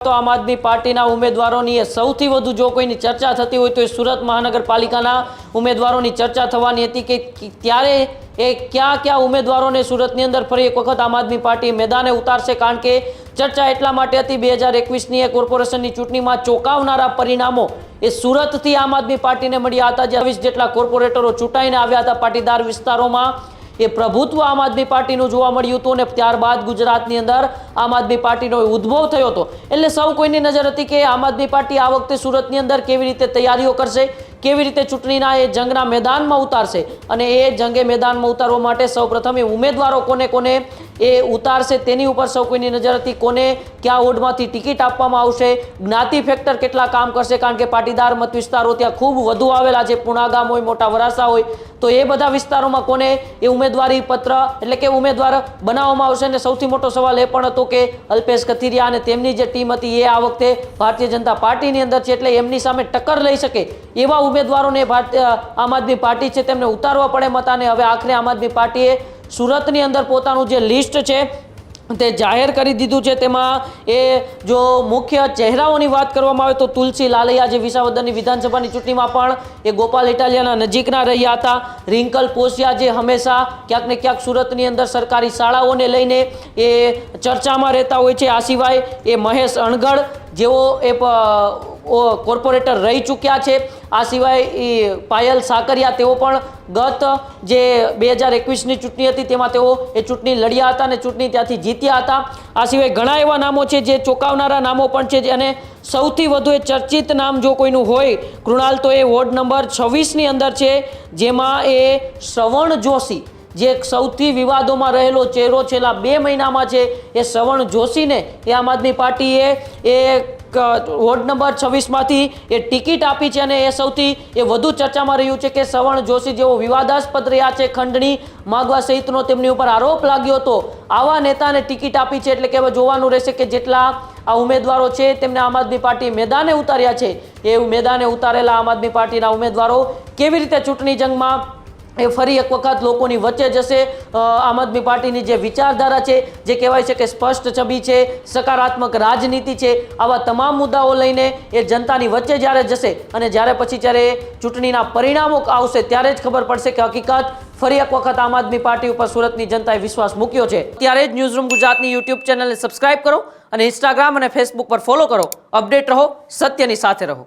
तो आम आदमी पार्टीना उम्मीदवारोनी सौथी वधु जो कोईनी चर्चा थती होय तो सूरत महानगरपालिकाना उम्मीदवारोनी चर्चा थवानी हती के त्यारे ए क्या क्या उम्मीदवारोने सूरतनी अंदर फरी एक वखत आम आदमी पार्टी मैदाने उतारशे। कारण के चर्चा एटला माटे हती 2021 कोर्पोरेशननी चूंटणीमां चौंकावनारा परिणामों ए सूरतथी आम आदमी पार्टीने मळ्या हता। 20 जेटला कोर्पोरेटरो चूंटाईने आव्या हता पाटीदार विस्तारोमां ए प्रभुत्व आम आदमी पार्टीनुं जोवा मळ्युं हतुं ने त्यारबाद गुजरातनी अंदर आम आदमी पार्टीनो उद्भव थयो हतो। एटले सौ कोईनी नजर हती के आम आदमी पार्टी आ वखते सूरतनी अंदर केवी रीते तैयारीओ करशे, केवी रीते चूंटणीना ए जंगना मैदानमां उतारशे अने ए जंगे मैदानमां उतारवा माटे सौप्रथम ए उम्मीदवारो कोने कोने ए उतारशे तेनी उपर सौ कोईनी नजर हती। कोने क्या वोर्डमांथी टिकिट आपवामां आवशे, ज्ञाति फेक्टर केटला काम करशे। कारण के पाटीदार मत विस्तारो त्यां खूब वधु आवेला छे, पुणागाम होय, मोटा वरासा होय, तो ए बधा विस्तारोमां कोने ए उम्मीदवारी पत्र एटले के उम्मीदवार बनाववामां आवशे। ने सौथी मोटो सवाल ए पण हतो के अल्पेश कथीरिया अने तेमनी जे टीम हती ए आ वखते भारतीय जनता पार्टीनी अंदर छे एटले एमनी सामे टक्कर लई शके एवा उम्मीदवारोने आम आदमी पार्टी छे तेमने उतारवा पड़े मताने हवे आखरे आम आदमी पार्टीए सूरतनी अंदर पोतानुं जे लिस्ट छे ते जाहिर करी दीधुं छे। तेमां ए जो मुख्य चेहराओनी वात करवामां आवे तो तुलसी लालैया जे विसावदરની विधानसभाની चूंटણીમાં પણ એ ગોપાલ ઇટાલિયાના નજીકના રહ્યા હતા। રિંકલ પોસિયા જે હંમેશા ક્યાંક ને ક્યાંક સુરતની અંદર સરકારી શાળાઓને લઈને એ ચર્ચામાં રહેતા હોય છે। આ સિવાય એ મહેશ અણગડ જેઓ એ કોર્પોરેટર રહી ચૂક્યા છે। આ સિવાય એ પાયલ સાકરિયા તેઓ પણ ગત જે 2021ની ચૂંટણી હતી તેમાં તેઓ એ ચૂંટણી લડ્યા હતા અને ચૂંટણી ત્યાંથી જીત્યા હતા। આ સિવાય ઘણા એવા નામો છે જે ચોંકાવનારા નામો પણ છે અને સૌથી વધુ એ ચર્ચિત નામ જો કોઈનું હોય કૃણાલ તો એ વોર્ડ નંબર 26ની અંદર છે, જેમાં એ શ્રવણ જોશી જે સૌથી વિવાદોમાં રહેલો ચહેરો છેલ્લા 2 મહિનામાં છે એ શ્રવણ જોશીને એ આમ આદમી પાર્ટીએ એ વોર્ડ નંબર 26માંથી એ ટિકિટ આપી છે અને એ સૌથી એ વધુ ચર્ચામાં રહ્યું છે કે શ્રવણ જોશી જેવો વિવાદાસ્પદ રહ્યા છે, ખંડણી માગવા સહિતનો તેમની ઉપર આરોપ લાગ્યો હતો, આવા નેતાને ટિકિટ આપી છે। એટલે કે હવે જોવાનું રહેશે કે જેટલા આ ઉમેદવારો છે તેમને આમ આદમી પાર્ટી મેદાને ઉતાર્યા છે એ મેદાને ઉતારેલા આમ આદમી પાર્ટીના ઉમેદવારો કેવી રીતે ચૂંટણી જંગમાં એ ફરી એક વખત લોકોની વચ્ચે જશે। આમ આદમી પાર્ટીની જે વિચારધારા છે જે કહેવાય છે કે સ્પષ્ટ છબી છે, સકારાત્મક રાજનીતિ છે, આવા તમામ મુદ્દાઓ લઈને એ જનતાની વચ્ચે જ્યારે જશે અને જ્યારે પછી જ્યારે ચૂંટણીના પરિણામો આવશે ત્યારે જ ખબર પડશે કે હકીકત ફરી એક વખત આમ આદમી પાર્ટી ઉપર સુરતની જનતાએ વિશ્વાસ મૂક્યો છે। ત્યારે જ ન્યૂઝરૂમ ગુજરાતની યુટ્યુબ ચેનલને સબસ્ક્રાઇબ કરો અને ઇન્સ્ટાગ્રામ અને ફેસબુક પર ફોલો કરો। અપડેટ રહો, સત્યની સાથે રહો।